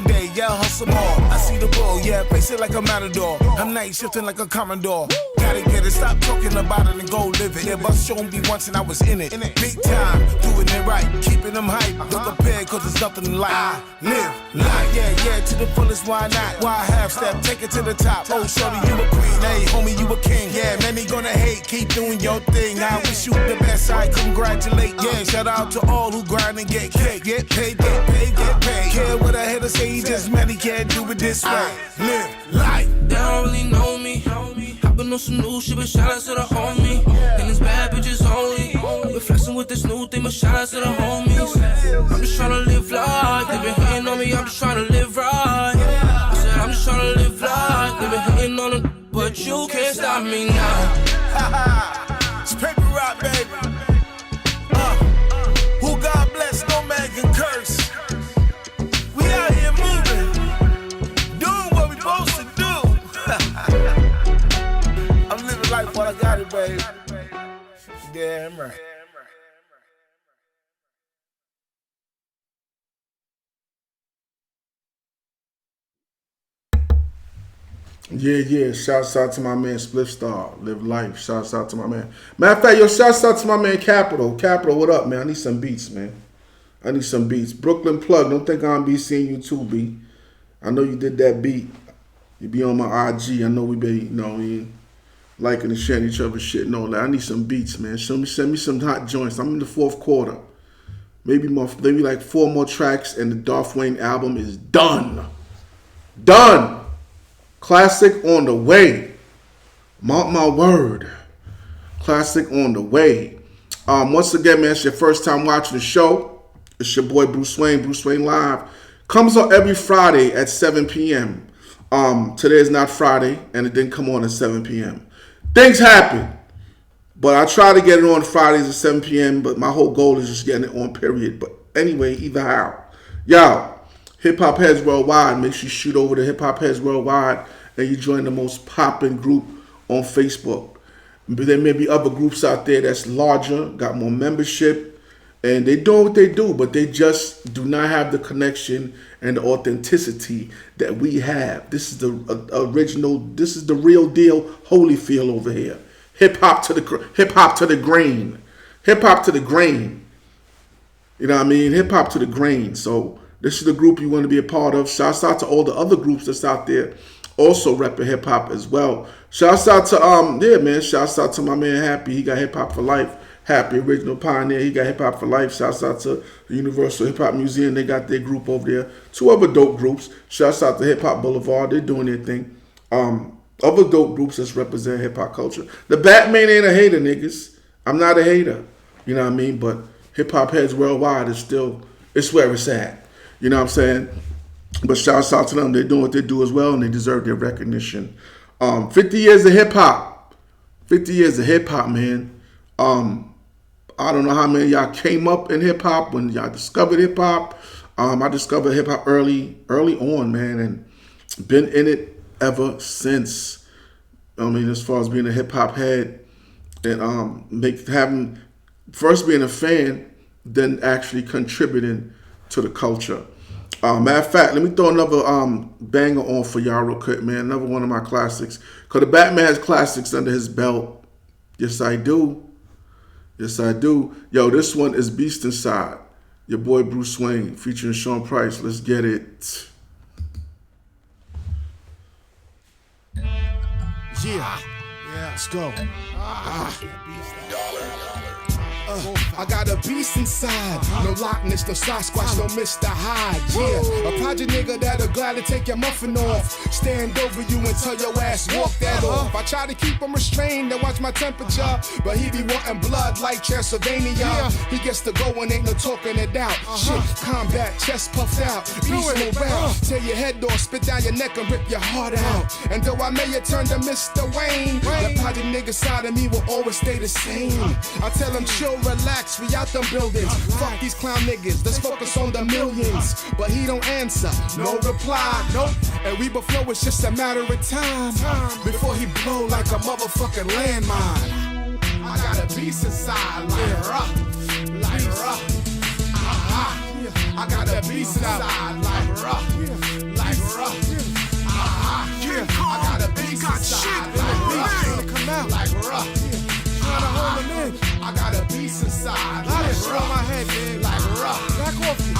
day, yeah, hustle more. I see the bull, yeah, face it like a matador. I'm night shifting like a commodore. Gotta get it, stop talking about it and go live it. Yeah, bus showed me once and I was in it. Big time, doing it right, keeping them hype. Don't compare, cause there's nothing like I live life, yeah, to the fullest, why not? Why half step, take it to the top. Oh, shorty, you a queen, hey, homie, you a king. Yeah, many gonna hate, keep doing your thing. I wish you the best, I congratulate. Yeah, shout out to all who grind and get cake. Get paid, get paid, get paid. Care what I had to say, he just mad he can't do it this way. Live life. They don't really know me. I've been on some new shit, but shout out to the homie. And it's bad bitches only. I've been flexing with this new thing, but shout out to the homies. I'm just tryna live life. They been hating on me, I'm just tryna live right. I said I'm just tryna live life. They been hating on them, but you can't stop me now. It's paper rock, baby. Who God bless, no man can curse. We out here moving, doing what we supposed to do. I'm living life while I got it, baby. Damn right. Yeah. Shouts out to my man Spliff Star. Live life. Shouts out to my man. Matter of fact, yo, shouts out to my man Capital. Capital, what up, man? I need some beats, man. I need some beats. Brooklyn Plug. Don't think I'm be seeing you too, B. I know you did that beat. You be on my IG. I know we be, we liking and sharing each other's shit and all that. I need some beats, man. Send me some hot joints. I'm in the fourth quarter. Maybe like 4 more tracks, and the Darth Wayne album is done. Done. Classic on the way. Mark my word. Classic on the way. Once again, man, it's your first time watching the show. It's your boy Bruce Wayne, Bruce Wayne Live. Comes on every Friday at 7 p.m. Today is not Friday, and it didn't come on at 7 p.m. Things happen. But I try to get it on Fridays at 7 p.m., but my whole goal is just getting it on, period. But anyway, either how. Yo, Hip Hop Heads Worldwide. Make sure you shoot over to Hip Hop Heads Worldwide and you join the most popping group on Facebook. There may be other groups out there that's larger, got more membership, and they do what they do, but they just do not have the connection and the authenticity that we have. This is the original, this is the real deal Holyfield over here. Hip hop to the grain. Hip hop to the grain. You know what I mean? Hip hop to the grain. So this is the group you want to be a part of. Shouts out to all the other groups that's out there also repping hip hop as well. Shouts out to shouts out to my man Happy. He got Hip Hop for Life. Happy, original pioneer. He got Hip Hop for Life. Shouts out to the Universal Hip Hop Museum. They got their group over there. 2 other dope groups. Shouts out to Hip Hop Boulevard. They're doing their thing. Other dope groups that's represent hip hop culture. The Batman ain't a hater, niggas. I'm not a hater. You know what I mean? But Hip Hop Heads Worldwide is still, it's where it's at. You know what I'm saying? But shouts out to them. They're doing what they do as well, and they deserve their recognition. 50 years of hip hop. 50 years of hip hop, man. I don't know how many of y'all came up in hip hop when y'all discovered hip hop. I discovered hip hop early on, man, and been in it ever since. I mean, as far as being a hip hop head and first being a fan, then actually contributing to the culture. Matter of fact, let me throw another banger on for y'all real quick, man. Another one of my classics. Because the Batman has classics under his belt. Yes, I do. Yes, I do. Yo, this one is Beast Inside. Your boy Bruce Wayne featuring Sean Price. Let's get it. Yeah, let's go. I got a beast inside. No Loch Ness, no Sasquatch, no Mr. Hyde. Yeah, a project nigga that'll gladly take your muffin off. Stand over you and tell your ass, walk that off. I try to keep him restrained and watch my temperature, but he be wanting blood like Transylvania. He gets to go and ain't no talking it out. Shit, combat, chest puffed out. Beast morale, tear your head off, spit down your neck and rip your heart out. And though I may have turned to Mr. Wayne, the project nigga side of me will always stay the same. I tell him chill, relax, we out them buildings. Fuck these clown niggas, let's focus on the millions. But he don't answer, no reply, nope. And we both know it's just a matter of time before he blow like a motherfucking landmine. I got a beast inside, like I got a beast inside, like rough, like rough. I got a beast inside, like rough. Trying to hold him in. I got a beast inside, like rough. My head, man. Like rough. Back off you.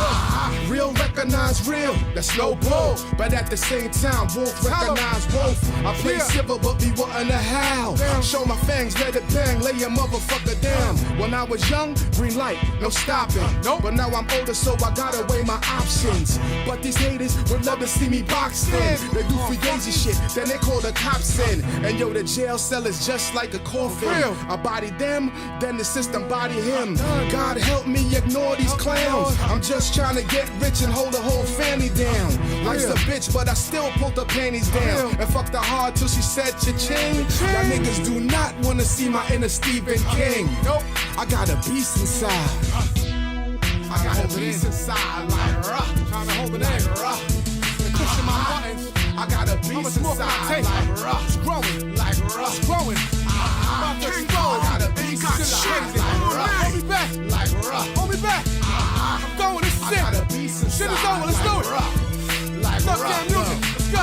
Real recognize real, that's no bull. But at the same time, wolf recognize wolf. I play civil, but be wanting to howl. Show my fangs, let it bang, lay a motherfucker down. When I was young, green light, no stopping. But now I'm older, so I gotta weigh my options. But these haters would love to see me boxed in. They do fugazi shit, then they call the cops in. And yo, the jail cell is just like a coffin. I body them, then the system body him. God help me ignore these clowns. I'm just trying to get rich and hold the whole family down. Life's a bitch, but I still pulled the panties down. And fucked her hard till she said cha-ching. Y'all niggas do not wanna see my inner Stephen King. Nope, I got a beast inside. I got a beast inside, like rough. Trying to hold it in, rough. Pushing my buttons. I got a beast inside, like rough. It's growing, like rough. It's growing. I got a beast inside, like rough. Hold me back, like rough. Hold me back. I'm going, this is it. Shit is over, let's do it. Like rough. Let's go.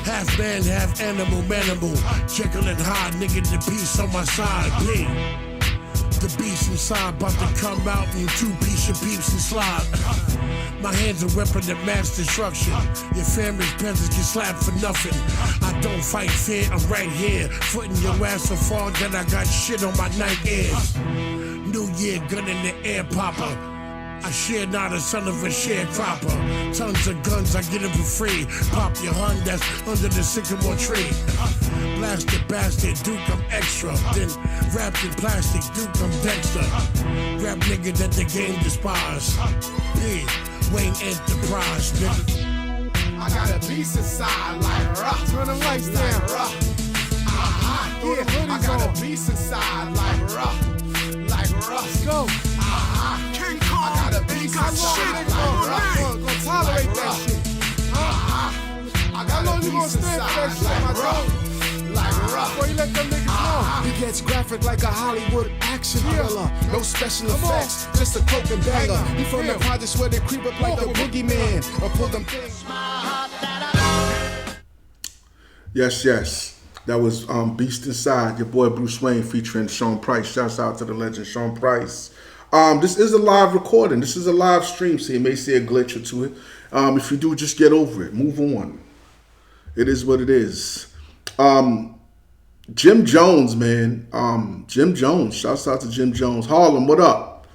Half man, half animal, manimal. Jekyll and Hyde, nigga, the beast on my side. B. The beast inside, about to come out in 2-piece of beeps and slide. My hands are weapon of mass destruction. Your family's peasants get slapped for nothing. I don't fight fear, I'm right here. Footing your ass so far that I got shit on my night ears. New Year, gun in the air popper. I share not a son of a sharecropper. Tons of guns, I get them for free. Pop your hun that's under the sycamore tree. Blasted bastard, Duke, I'm extra. Then wrapped in plastic, Duke, I'm Dexter. Rap nigga that the game despise. B, Wayne Enterprise, nigga. I got a beast inside, like rough. Turn the lights down, rough. Yeah, I got a beast inside, like rough. Like rough. Let's go. King Kong. I got a beast inside, like rough. Gonna tolerate that shit. I got a beast inside, like rough. Like rough. Before you let them niggas know. He gets graphic like a Hollywood action thriller. No special effects, just a coke and banger. He from the projects where they creep up like the boogeyman. Or pull them things. Yes. That was Beast Inside, your boy Bruce Wayne featuring Sean Price. Shouts out to the legend Sean Price. This is a live recording. This is a live stream, so you may see a glitch or two. If you do, just get over it. Move on. It is what it is. Jim Jones, man. Jim Jones. Shouts out to Jim Jones. Harlem, what up?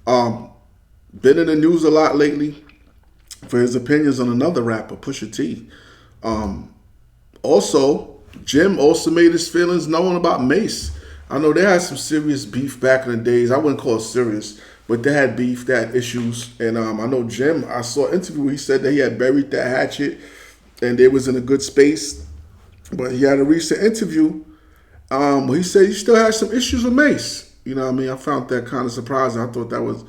Been in the news a lot lately for his opinions on another rapper, Pusha T. Also, Jim also made his feelings known about Mace. I know they had some serious beef back in the days. I wouldn't call it serious, but they had beef, they had issues. And I know Jim, I saw an interview where he said that he had buried that hatchet and they was in a good space. But he had a recent interview where he said he still had some issues with Mace. You know what I mean? I found that kind of surprising. I thought that was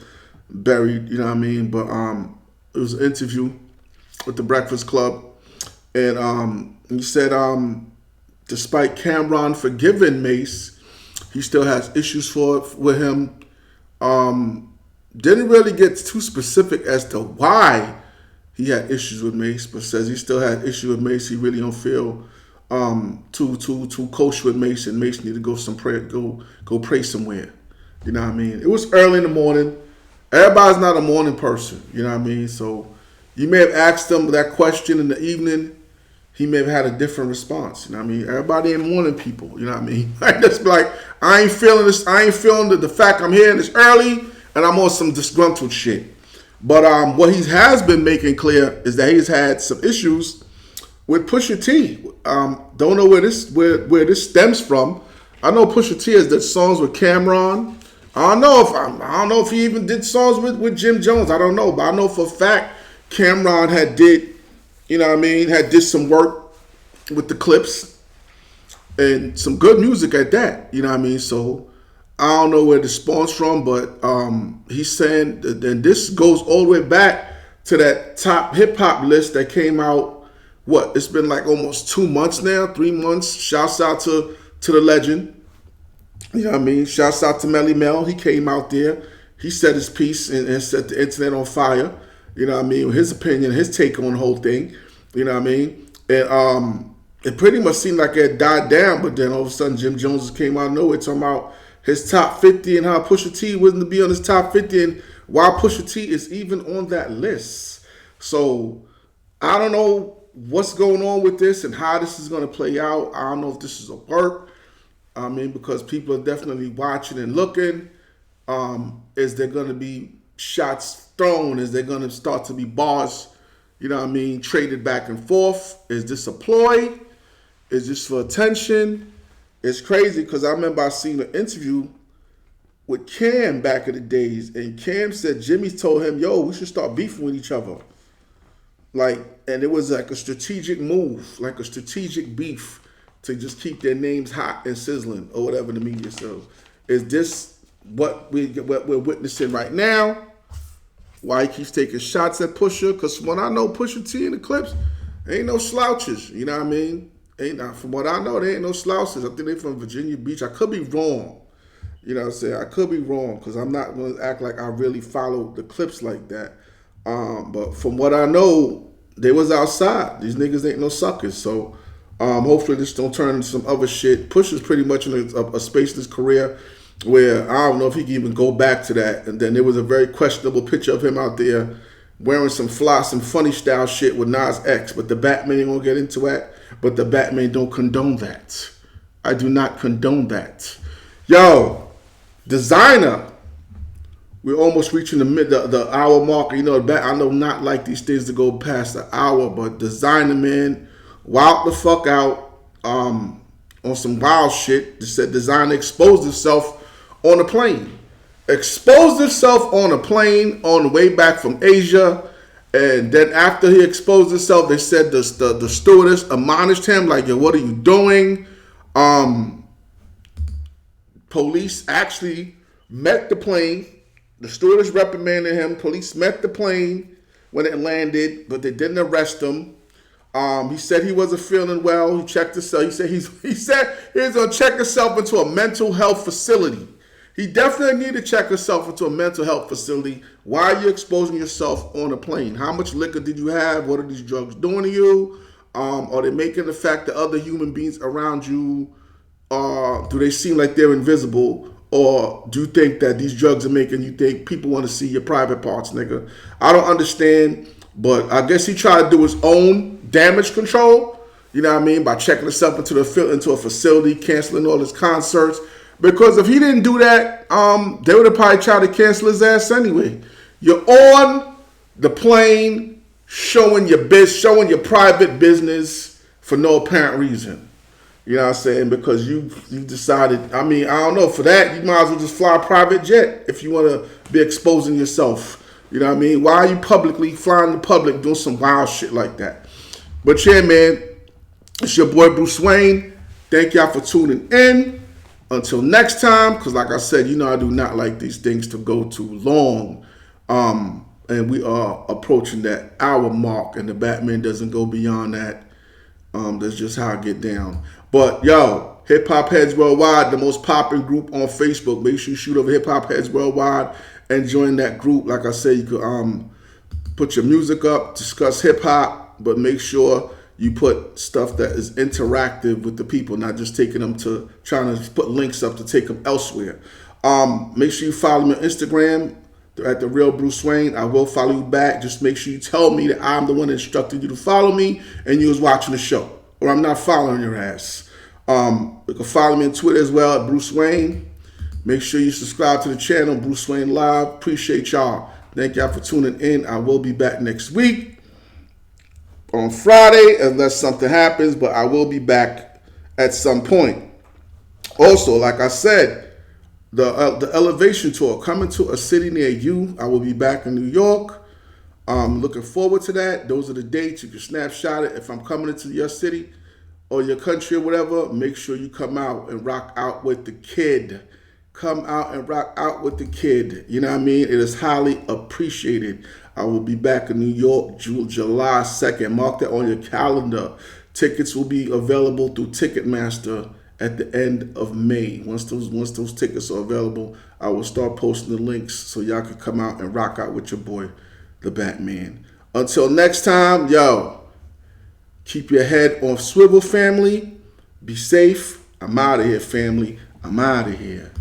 buried, you know what I mean? But it was an interview with the Breakfast Club. And he said despite Cameron forgiving Mace, he still has issues with him. Didn't really get too specific as to why he had issues with Mace, but says he still had issues with Mace. He really don't feel too kosher with Mace, and Mace need to go pray somewhere. You know what I mean? It was early in the morning. Everybody's not a morning person. You know what I mean? So you may have asked him that question in the evening. He may have had a different response. You know what I mean? Everybody ain't morning people. You know what I mean? Just like, I ain't feeling this. I ain't feeling the fact I'm here and it's early and I'm on some disgruntled shit. But what he has been making clear is that he's had some issues with Pusha T. Don't know where this stems from. I know Pusha T has did songs with Cameron. I don't know if he even did songs with Jim Jones. I don't know, but I know for a fact Cameron had did some work with the Clips and some good music at that. You know what I mean? So I don't know where this spawns from, but he's saying that, and this goes all the way back to that top hip hop list that came out. It's been like almost 2 months now, 3 months. Shouts out to the legend. You know what I mean? Shouts out to Melly Mel. He came out there he said his piece and set the internet on fire. You know what I mean? His opinion, his take on the whole thing. You know what I mean? And it pretty much seemed like it had died down, but then all of a sudden Jim Jones came out of nowhere talking about his top 50 and how Pusha T wasn't to be on his top 50 and why Pusha T is even on that list. So I don't know what's going on with this and how this is going to play out. I don't know if this is a work. I mean, because people are definitely watching and looking. Is there going to be shots thrown? Is there going to start to be bars, you know what I mean, traded back and forth? Is this a ploy? Is this for attention? It's crazy because I remember I seen an interview with Cam back in the days, and Cam said Jimmy told him, yo, we should start beefing with each other. Like, and it was like a strategic move, like a strategic beef to just keep their names hot and sizzling or whatever the media says. Is this what we're witnessing right now? Why he keeps taking shots at Pusha? Because from what I know, Pusha T in the clips ain't no slouches. You know what I mean? From what I know, they ain't no slouches. I think they from Virginia Beach. I could be wrong. You know what I'm saying? I could be wrong because I'm not going to act like I really follow the clips like that. But from what I know, they was outside. These niggas ain't no suckers. So hopefully this don't turn into some other shit. Pusha's pretty much in a space in his career where I don't know if he can even go back to that. And then there was a very questionable picture of him out there wearing some funny style shit with Nas X. But the Batman ain't gonna get into that. But the Batman don't condone that. I do not condone that. Yo, Designer. We're almost reaching the hour mark. You know, I know not like these things to go past the hour, but Designer, man, wild the fuck out on some wild shit. They said Designer exposed himself on a plane. Exposed himself on a plane on the way back from Asia. And then after he exposed himself, they said the stewardess admonished him, like, yo, what are you doing? Police actually met the plane. The stewardess reprimanded him. Police met the plane when it landed, but they didn't arrest him. He said he wasn't feeling well. He checked himself. He said he was going to check himself into a mental health facility. He definitely needed to check himself into a mental health facility. Why are you exposing yourself on a plane? How much liquor did you have? What are these drugs doing to you? Are they making the fact that other human beings around you, do they seem like they're invisible? Or do you think that these drugs are making you think people want to see your private parts, nigga? I don't understand, but I guess he tried to do his own damage control, you know what I mean, by checking himself into a facility, canceling all his concerts. Because if he didn't do that, they would have probably tried to cancel his ass anyway. You're on the plane showing your private business for no apparent reason. You know what I'm saying? Because you decided, I mean, I don't know, for that, you might as well just fly a private jet if you want to be exposing yourself. You know what I mean? Why are you publicly flying in public doing some wild shit like that? But yeah, man, it's your boy Bruce Wayne. Thank y'all for tuning in. Until next time, because like I said, you know I do not like these things to go too long. And we are approaching that hour mark, and the Batman doesn't go beyond that. That's just how I get down. But yo, Hip Hop Heads Worldwide, the most popping group on Facebook. Make sure you shoot over Hip Hop Heads Worldwide and join that group. Like I said, you could put your music up, discuss hip hop, but make sure you put stuff that is interactive with the people, not just taking them to trying to put links up to take them elsewhere. Make sure you follow me on Instagram at The Real Bruce Wayne. I will follow you back. Just make sure you tell me that I'm the one that instructed you to follow me and you was watching the show, or I'm not following your ass. You can follow me on Twitter as well at Bruce Wayne. Make sure you subscribe to the channel, Bruce Wayne Live. Appreciate y'all. Thank y'all for tuning in. I will be back next week on Friday, unless something happens, but I will be back at some point. Also, like I said, the Elevation Tour coming to a city near you. I will be back in New York. Looking forward to that. Those are the dates. You can snapshot it. If I'm coming into your city or your country or whatever, make sure you come out and rock out with the kid. Come out and rock out with the kid. You know what I mean? It is highly appreciated. I will be back in New York July 2nd. Mark that on your calendar. Tickets will be available through Ticketmaster at the end of May. Once those tickets are available, I will start posting the links so y'all can come out and rock out with your boy, the Batman. Until next time, yo, keep your head on swivel, family. Be safe. I'm out of here, family. I'm out of here.